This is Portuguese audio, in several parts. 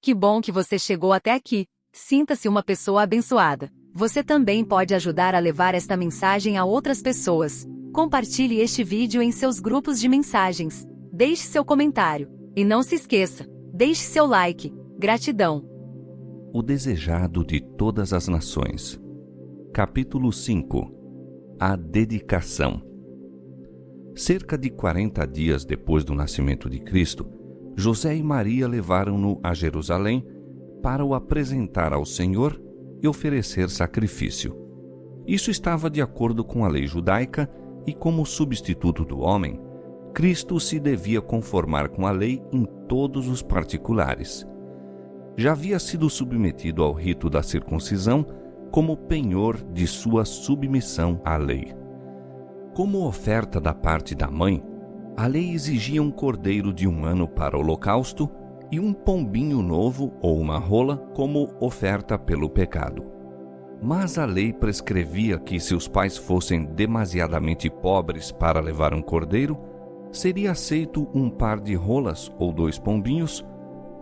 Que bom que você chegou até aqui. Sinta-se uma pessoa abençoada. Você também pode ajudar a levar esta mensagem a outras pessoas. Compartilhe este vídeo em seus grupos de mensagens. Deixe seu comentário. E não se esqueça, deixe seu like. Gratidão. O desejado de todas as nações. Capítulo 5. A dedicação. Cerca de 40 dias depois do nascimento de Cristo, José e Maria levaram-no a Jerusalém para o apresentar ao Senhor e oferecer sacrifício. Isso estava de acordo com a lei judaica e, como substituto do homem, Cristo se devia conformar com a lei em todos os particulares. Já havia sido submetido ao rito da circuncisão como penhor de sua submissão à lei. Como oferta da parte da mãe, a lei exigia um cordeiro de 1 ano para o holocausto e um pombinho novo ou uma rola como oferta pelo pecado. Mas a lei prescrevia que, se os pais fossem demasiadamente pobres para levar um cordeiro, seria aceito um par de rolas ou 2 pombinhos,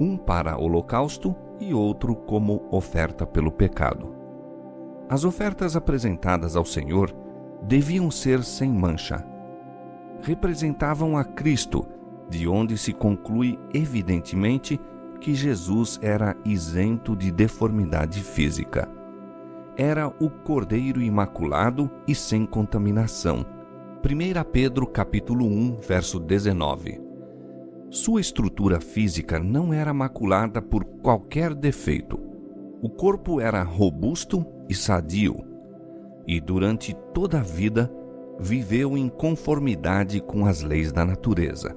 um para holocausto e outro como oferta pelo pecado. As ofertas apresentadas ao Senhor deviam ser sem mancha. Representavam a Cristo, de onde se conclui evidentemente que Jesus era isento de deformidade física. Era o Cordeiro Imaculado e sem contaminação. 1 Pedro capítulo 1, verso 19. Sua estrutura física não era maculada por qualquer defeito. O corpo era robusto e sadio, e durante toda a vida viveu em conformidade com as leis da natureza.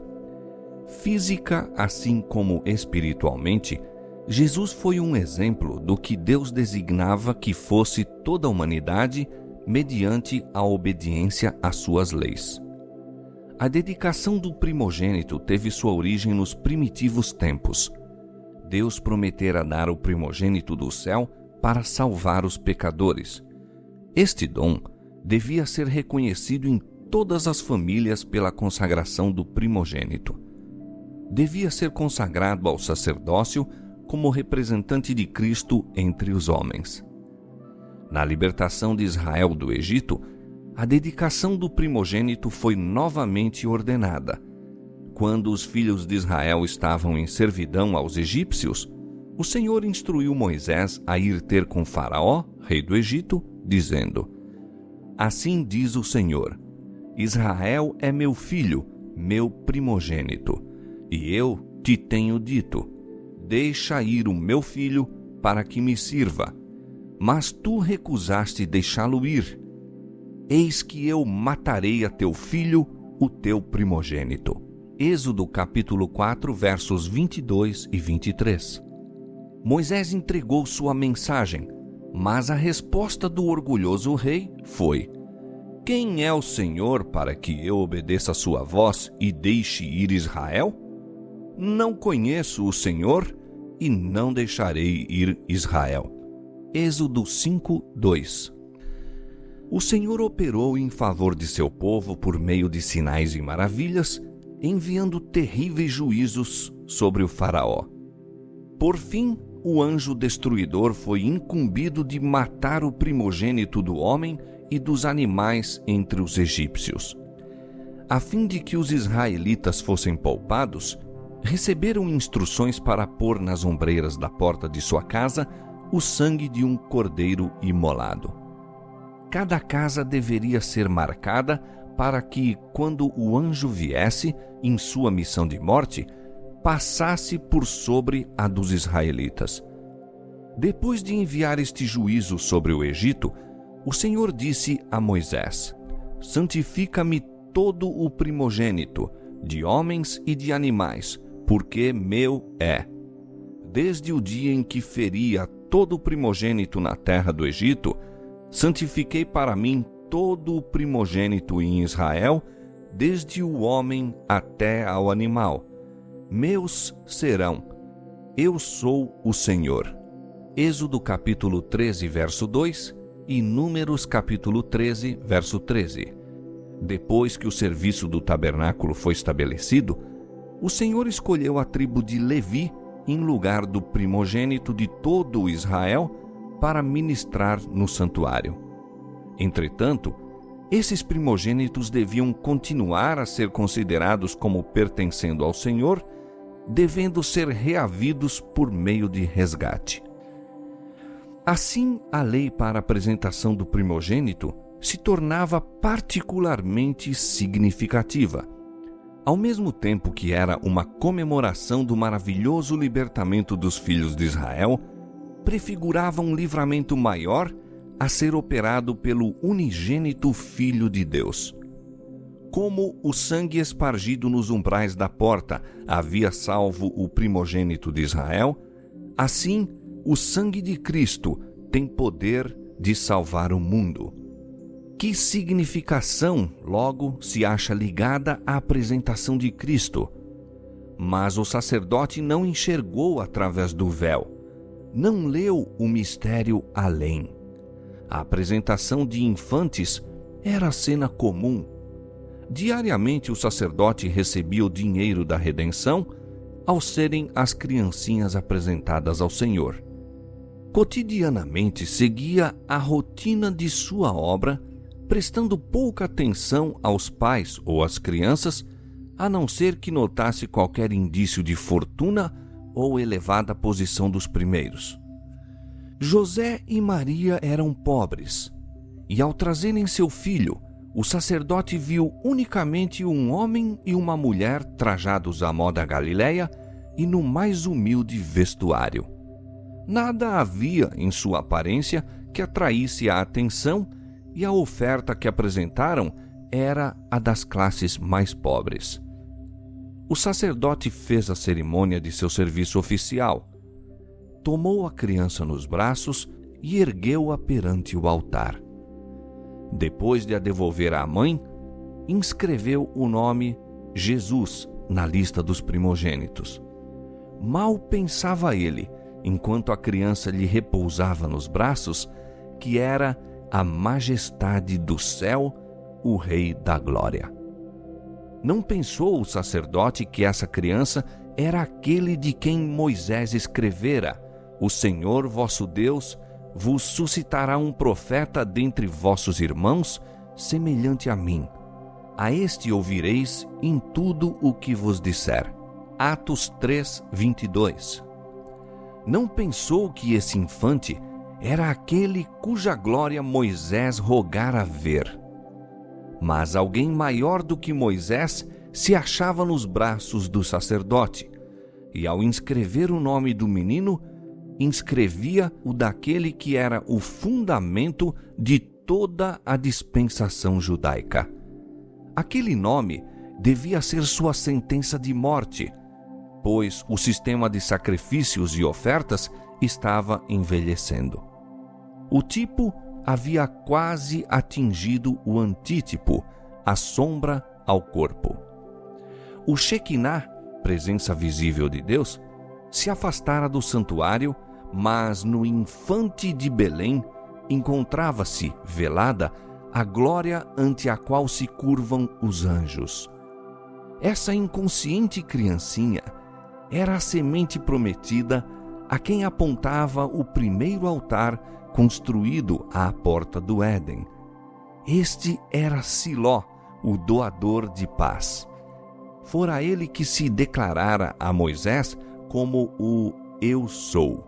Física, assim como espiritualmente, Jesus foi um exemplo do que Deus designava que fosse toda a humanidade mediante a obediência às suas leis. A dedicação do primogênito teve sua origem nos primitivos tempos. Deus prometera dar o primogênito do céu para salvar os pecadores. Este dom devia ser reconhecido em todas as famílias pela consagração do primogênito. Devia ser consagrado ao sacerdócio como representante de Cristo entre os homens. Na libertação de Israel do Egito, a dedicação do primogênito foi novamente ordenada. Quando os filhos de Israel estavam em servidão aos egípcios, o Senhor instruiu Moisés a ir ter com Faraó, rei do Egito, dizendo: Assim diz o Senhor: Israel é meu filho, meu primogênito, e eu te tenho dito: deixa ir o meu filho para que me sirva. Mas tu recusaste deixá-lo ir. Eis que eu matarei a teu filho, o teu primogênito. Êxodo capítulo 4, versos 22 e 23. Moisés entregou sua mensagem, mas a resposta do orgulhoso rei foi: Quem é o Senhor para que eu obedeça a sua voz e deixe ir Israel? Não conheço o Senhor e não deixarei ir Israel. Êxodo 5, 2. O Senhor operou em favor de seu povo por meio de sinais e maravilhas, enviando terríveis juízos sobre o Faraó. Por fim, o anjo destruidor foi incumbido de matar o primogênito do homem e dos animais entre os egípcios. A fim de que os israelitas fossem poupados, receberam instruções para pôr nas ombreiras da porta de sua casa o sangue de um cordeiro imolado. Cada casa deveria ser marcada para que, quando o anjo viesse em sua missão de morte, passasse por sobre a dos israelitas. Depois de enviar este juízo sobre o Egito, o Senhor disse a Moisés: Santifica-me todo o primogênito, de homens e de animais, porque meu é. Desde o dia em que feri a todo o primogênito na terra do Egito, santifiquei para mim todo o primogênito em Israel, desde o homem até ao animal. Meus serão. Eu sou o Senhor. Êxodo capítulo 13, verso 2 e Números capítulo 13, verso 13. Depois que o serviço do tabernáculo foi estabelecido, o Senhor escolheu a tribo de Levi em lugar do primogênito de todo Israel para ministrar no santuário. Entretanto, esses primogênitos deviam continuar a ser considerados como pertencendo ao Senhor, devendo ser reavidos por meio de resgate. Assim, a lei para a apresentação do primogênito se tornava particularmente significativa. Ao mesmo tempo que era uma comemoração do maravilhoso libertamento dos filhos de Israel, prefigurava um livramento maior a ser operado pelo unigênito Filho de Deus. Como o sangue espargido nos umbrais da porta havia salvo o primogênito de Israel, assim o sangue de Cristo tem poder de salvar o mundo. Que significação, logo, se acha ligada à apresentação de Cristo? Mas o sacerdote não enxergou através do véu, não leu o mistério além. A apresentação de infantes era cena comum. Diariamente o sacerdote recebia o dinheiro da redenção ao serem as criancinhas apresentadas ao Senhor. Cotidianamente seguia a rotina de sua obra, prestando pouca atenção aos pais ou às crianças, a não ser que notasse qualquer indício de fortuna ou elevada posição dos primeiros. José e Maria eram pobres, e ao trazerem seu filho, o sacerdote viu unicamente um homem e uma mulher trajados à moda galileia e no mais humilde vestuário. Nada havia em sua aparência que atraísse a atenção, e a oferta que apresentaram era a das classes mais pobres. O sacerdote fez a cerimônia de seu serviço oficial. Tomou a criança nos braços e ergueu-a perante o altar. Depois de a devolver à mãe, inscreveu o nome Jesus na lista dos primogênitos. Mal pensava ele, enquanto a criança lhe repousava nos braços, que era a majestade do céu, o Rei da Glória. Não pensou o sacerdote que essa criança era aquele de quem Moisés escrevera: O Senhor vosso Deus vos suscitará um profeta dentre vossos irmãos, semelhante a mim. A este ouvireis em tudo o que vos disser. Atos 3:22. Não pensou que esse infante era aquele cuja glória Moisés rogara ver. Mas alguém maior do que Moisés se achava nos braços do sacerdote, e ao inscrever o nome do menino, inscrevia o daquele que era o fundamento de toda a dispensação judaica. Aquele nome devia ser sua sentença de morte, pois o sistema de sacrifícios e ofertas estava envelhecendo. O tipo havia quase atingido o antítipo, a sombra ao corpo. O Shekinah, presença visível de Deus, se afastara do santuário, mas no infante de Belém encontrava-se, velada, a glória ante a qual se curvam os anjos. Essa inconsciente criancinha era a semente prometida a quem apontava o primeiro altar construído à porta do Éden. Este era Siló, o doador de paz. Fora ele que se declarara a Moisés como o Eu Sou.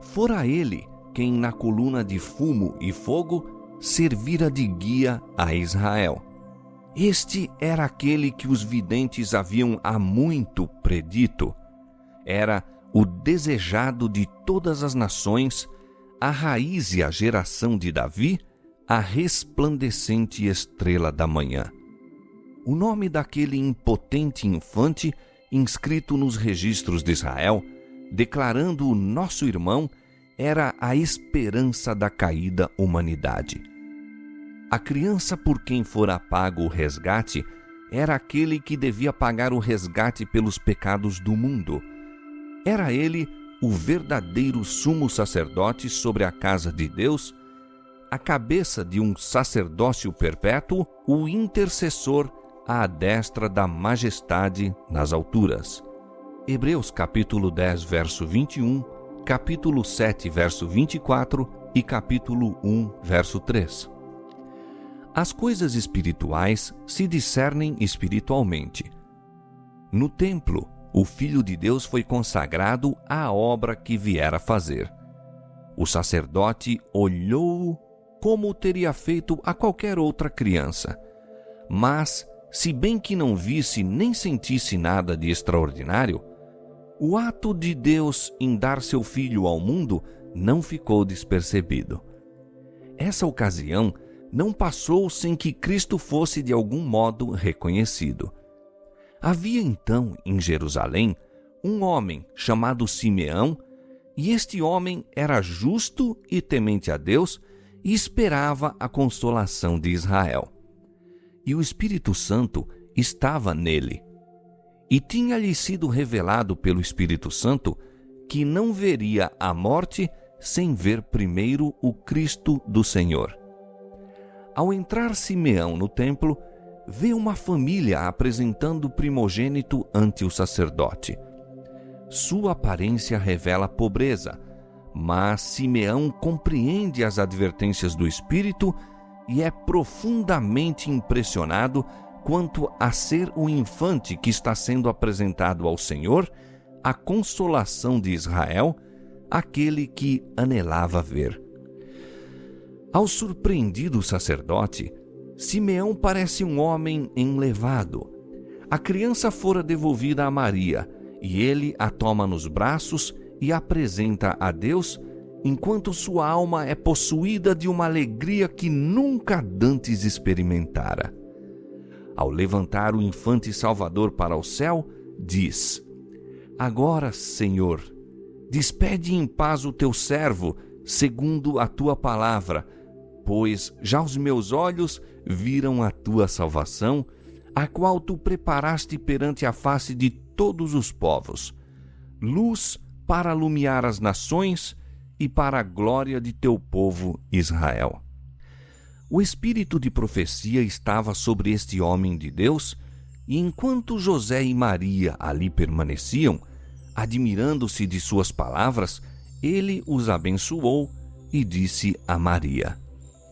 Fora ele quem na coluna de fumo e fogo servira de guia a Israel. Este era aquele que os videntes haviam há muito predito. Era o desejado de todas as nações, a raiz e a geração de Davi, a resplandecente estrela da manhã. O nome daquele impotente infante, inscrito nos registros de Israel, declarando o nosso irmão, era a esperança da caída humanidade. A criança por quem fora pago o resgate era aquele que devia pagar o resgate pelos pecados do mundo. Era ele o verdadeiro sumo sacerdote sobre a casa de Deus, a cabeça de um sacerdócio perpétuo, o intercessor à destra da majestade nas alturas. Hebreus capítulo 10, verso 21, capítulo 7, verso 24 e capítulo 1, verso 3. As coisas espirituais se discernem espiritualmente. No templo, o Filho de Deus foi consagrado à obra que viera fazer. O sacerdote olhou-o como teria feito a qualquer outra criança. Mas, se bem que não visse nem sentisse nada de extraordinário, o ato de Deus em dar seu Filho ao mundo não ficou despercebido. Essa ocasião não passou sem que Cristo fosse de algum modo reconhecido. Havia então em Jerusalém um homem chamado Simeão, e este homem era justo e temente a Deus e esperava a consolação de Israel. E o Espírito Santo estava nele. E tinha-lhe sido revelado pelo Espírito Santo que não veria a morte sem ver primeiro o Cristo do Senhor. Ao entrar Simeão no templo, vê uma família apresentando o primogênito ante o sacerdote. Sua aparência revela pobreza, mas Simeão compreende as advertências do Espírito e é profundamente impressionado quanto a ser o infante que está sendo apresentado ao Senhor, a consolação de Israel, aquele que anelava ver. Ao surpreendido sacerdote, Simeão parece um homem enlevado. A criança fora devolvida a Maria, e ele a toma nos braços e apresenta a Deus, enquanto sua alma é possuída de uma alegria que nunca dantes experimentara. Ao levantar o infante Salvador para o céu, diz: Agora, Senhor, despede em paz o teu servo, segundo a tua palavra, pois já os meus olhos viram a tua salvação, a qual tu preparaste perante a face de todos os povos, luz para alumiar as nações e para a glória de teu povo Israel. O espírito de profecia estava sobre este homem de Deus, e enquanto José e Maria ali permaneciam, admirando-se de suas palavras, ele os abençoou e disse a Maria: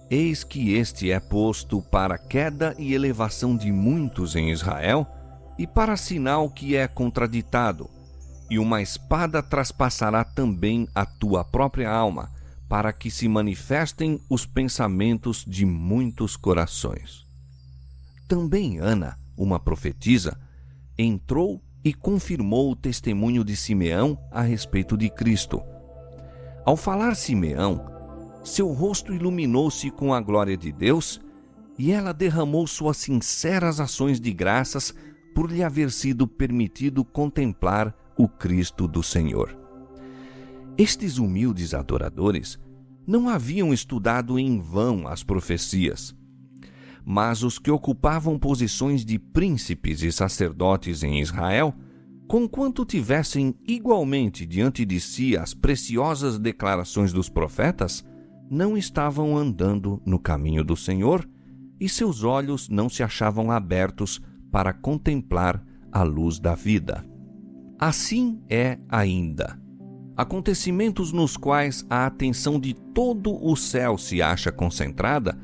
Eis que este é posto para queda e elevação de muitos em Israel, e para sinal que é contraditado, e uma espada traspassará também a tua própria alma, para que se manifestem os pensamentos de muitos corações. Também Ana, uma profetisa, entrou e confirmou o testemunho de Simeão a respeito de Cristo. Ao falar Simeão, seu rosto iluminou-se com a glória de Deus, e ela derramou suas sinceras ações de graças por lhe haver sido permitido contemplar o Cristo do Senhor. Estes humildes adoradores não haviam estudado em vão as profecias, mas os que ocupavam posições de príncipes e sacerdotes em Israel, conquanto tivessem igualmente diante de si as preciosas declarações dos profetas, não estavam andando no caminho do Senhor, e seus olhos não se achavam abertos para contemplar a luz da vida. Assim é ainda. Acontecimentos nos quais a atenção de todo o céu se acha concentrada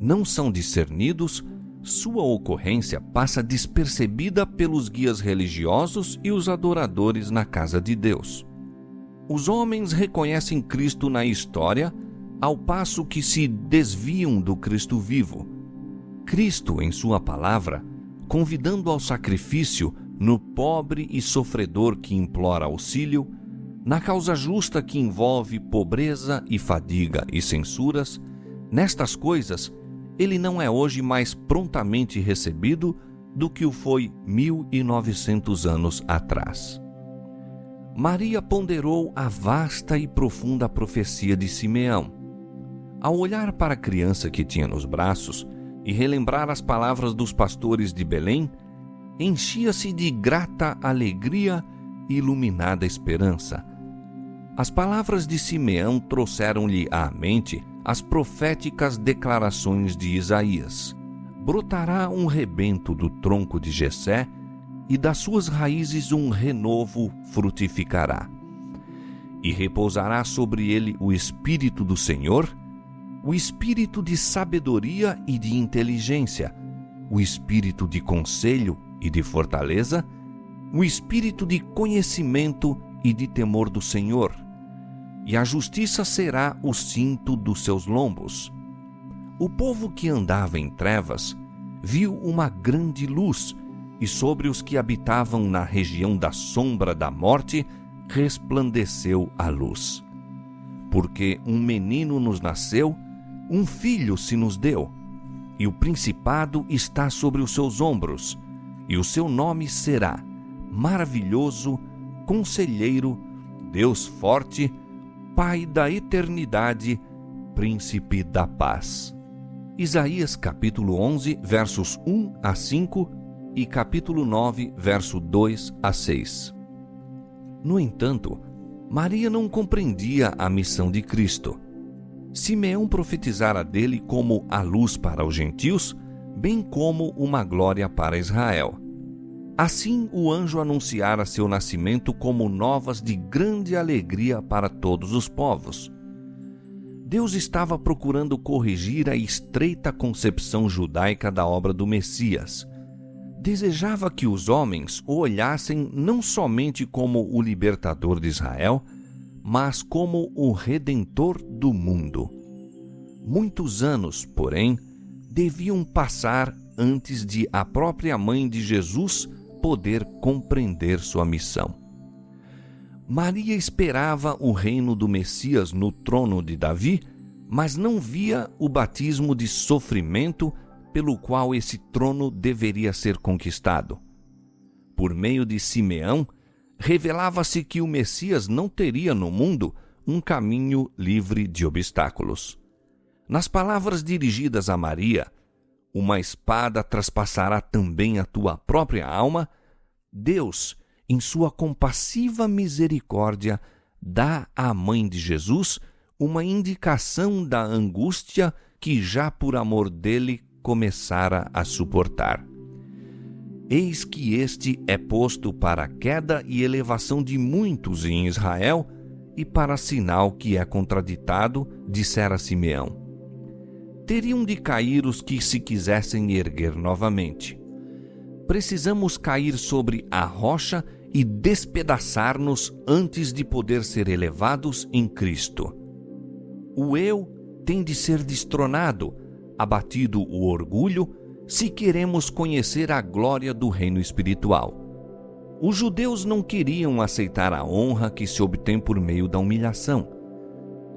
não são discernidos, sua ocorrência passa despercebida pelos guias religiosos e os adoradores na casa de Deus. Os homens reconhecem Cristo na história, ao passo que se desviam do Cristo vivo. Cristo, em sua palavra, convidando ao sacrifício no pobre e sofredor que implora auxílio, na causa justa que envolve pobreza e fadiga e censuras, nestas coisas, ele não é hoje mais prontamente recebido do que o foi 1900 anos atrás. Maria ponderou a vasta e profunda profecia de Simeão. Ao olhar para a criança que tinha nos braços e relembrar as palavras dos pastores de Belém, enchia-se de grata alegria e iluminada esperança. As palavras de Simeão trouxeram-lhe à mente as proféticas declarações de Isaías. Brotará um rebento do tronco de Jessé, e das suas raízes um renovo frutificará. E repousará sobre ele o Espírito do Senhor, o Espírito de sabedoria e de inteligência, o Espírito de conselho e de fortaleza, o Espírito de conhecimento e de temor do Senhor. E a justiça será o cinto dos seus lombos. O povo que andava em trevas viu uma grande luz, e sobre os que habitavam na região da sombra da morte resplandeceu a luz. Porque um menino nos nasceu, um filho se nos deu, e o principado está sobre os seus ombros, e o seu nome será Maravilhoso, Conselheiro, Deus Forte, Pai da Eternidade, Príncipe da Paz. Isaías capítulo 11, versos 1 a 5 e capítulo 9, verso 2 a 6. No entanto, Maria não compreendia a missão de Cristo. Simeão profetizara dele como a luz para os gentios, bem como uma glória para Israel. Assim o anjo anunciara seu nascimento como novas de grande alegria para todos os povos. Deus estava procurando corrigir a estreita concepção judaica da obra do Messias. Desejava que os homens o olhassem não somente como o libertador de Israel, mas como o redentor do mundo. Muitos anos, porém, deviam passar antes de a própria mãe de Jesus poder compreender sua missão. Maria esperava o reino do Messias no trono de Davi, mas não via o batismo de sofrimento pelo qual esse trono deveria ser conquistado. Por meio de Simeão, revelava-se que o Messias não teria no mundo um caminho livre de obstáculos. Nas palavras dirigidas a Maria, uma espada traspassará também a tua própria alma, Deus, em sua compassiva misericórdia, dá à mãe de Jesus uma indicação da angústia que já por amor dele começara a suportar. Eis que este é posto para a queda e elevação de muitos em Israel e para sinal que é contraditado, dissera Simeão. Teriam de cair os que se quisessem erguer novamente. Precisamos cair sobre a rocha e despedaçar-nos antes de poder ser elevados em Cristo. O eu tem de ser destronado, abatido o orgulho, se queremos conhecer a glória do reino espiritual. Os judeus não queriam aceitar a honra que se obtém por meio da humilhação.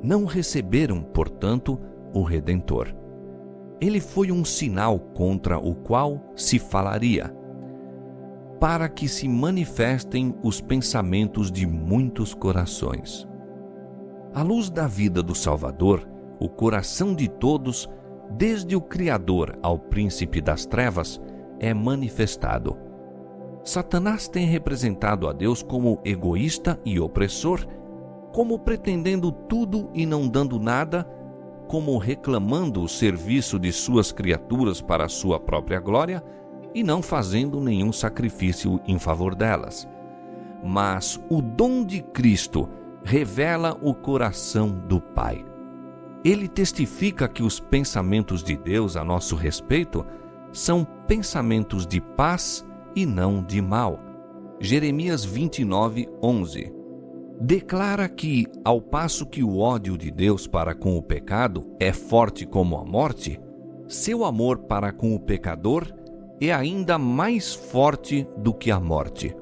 Não receberam, portanto, o Redentor. Ele foi um sinal contra o qual se falaria, para que se manifestem os pensamentos de muitos corações. À luz da vida do Salvador, o coração de todos, desde o Criador ao príncipe das trevas, é manifestado. Satanás tem representado a Deus como egoísta e opressor, como pretendendo tudo e não dando nada, como reclamando o serviço de suas criaturas para a sua própria glória e não fazendo nenhum sacrifício em favor delas. Mas o dom de Cristo revela o coração do Pai. Ele testifica que os pensamentos de Deus a nosso respeito são pensamentos de paz e não de mal. Jeremias 29, 11. Declara que, ao passo que o ódio de Deus para com o pecado é forte como a morte, seu amor para com o pecador é ainda mais forte do que a morte.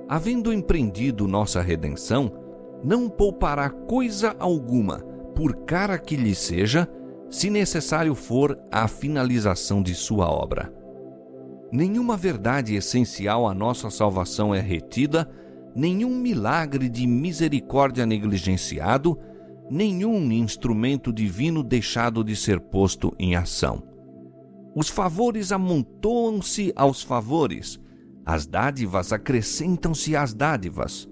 Havendo empreendido nossa redenção, não poupará coisa alguma, por cara que lhe seja, se necessário for a finalização de sua obra. Nenhuma verdade essencial à nossa salvação é retida, nenhum milagre de misericórdia negligenciado, nenhum instrumento divino deixado de ser posto em ação. Os favores amontoam-se aos favores, as dádivas acrescentam-se às dádivas.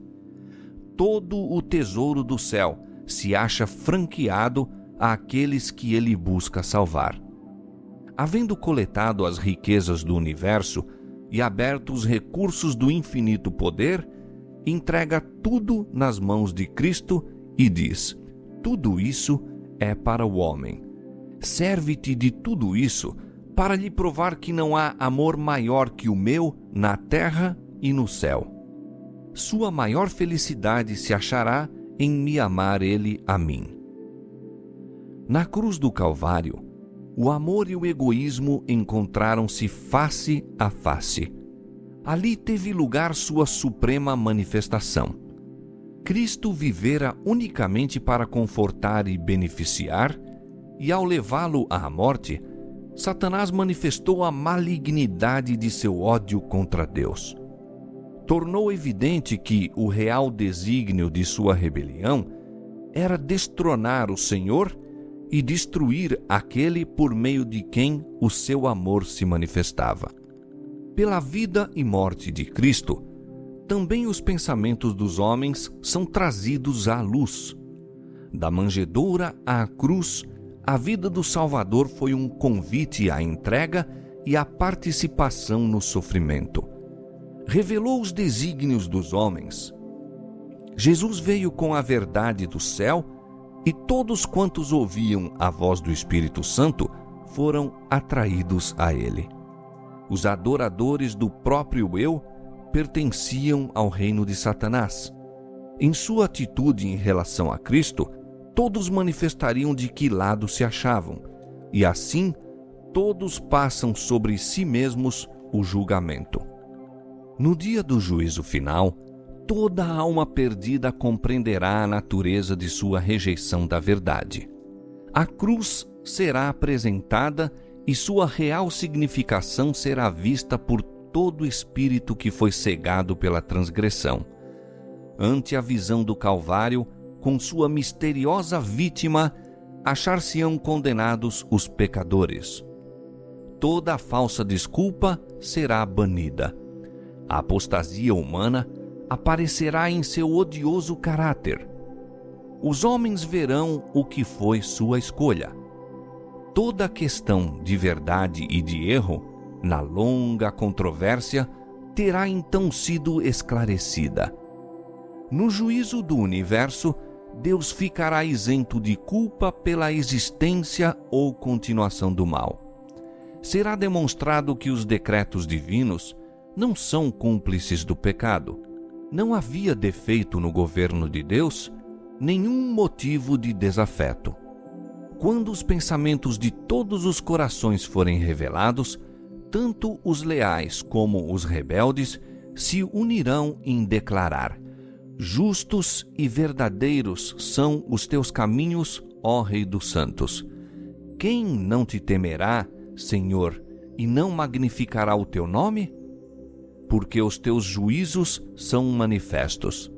Todo o tesouro do céu se acha franqueado àqueles que ele busca salvar. Havendo coletado as riquezas do universo, e abertos os recursos do infinito poder, entrega tudo nas mãos de Cristo e diz: tudo isso é para o homem. Serve-te de tudo isso para lhe provar que não há amor maior que o meu na terra e no céu. Sua maior felicidade se achará em me amar ele a mim. Na cruz do Calvário, o amor e o egoísmo encontraram-se face a face. Ali teve lugar sua suprema manifestação. Cristo vivera unicamente para confortar e beneficiar, e ao levá-lo à morte, Satanás manifestou a malignidade de seu ódio contra Deus. Tornou evidente que o real desígnio de sua rebelião era destronar o Senhor e destruir aquele por meio de quem o seu amor se manifestava. Pela vida e morte de Cristo, também os pensamentos dos homens são trazidos à luz. Da manjedoura à cruz, a vida do Salvador foi um convite à entrega e à participação no sofrimento. Revelou os desígnios dos homens. Jesus veio com a verdade do céu, e todos quantos ouviam a voz do Espírito Santo foram atraídos a ele. Os adoradores do próprio eu pertenciam ao reino de Satanás. Em sua atitude em relação a Cristo, todos manifestariam de que lado se achavam, e assim todos passam sobre si mesmos o julgamento. No dia do juízo final, toda alma perdida compreenderá a natureza de sua rejeição da verdade. A cruz será apresentada e sua real significação será vista por todo espírito que foi cegado pela transgressão. Ante a visão do Calvário, com sua misteriosa vítima, achar-se-ão condenados os pecadores. Toda a falsa desculpa será banida. A apostasia humana aparecerá em seu odioso caráter. Os homens verão o que foi sua escolha. Toda questão de verdade e de erro, na longa controvérsia, terá então sido esclarecida. No juízo do universo, Deus ficará isento de culpa pela existência ou continuação do mal. Será demonstrado que os decretos divinos não são cúmplices do pecado. Não havia defeito no governo de Deus, nenhum motivo de desafeto. Quando os pensamentos de todos os corações forem revelados, tanto os leais como os rebeldes se unirão em declarar: justos e verdadeiros são os teus caminhos, ó Rei dos Santos. Quem não te temerá, Senhor, e não magnificará o teu nome? Porque os teus juízos são manifestos.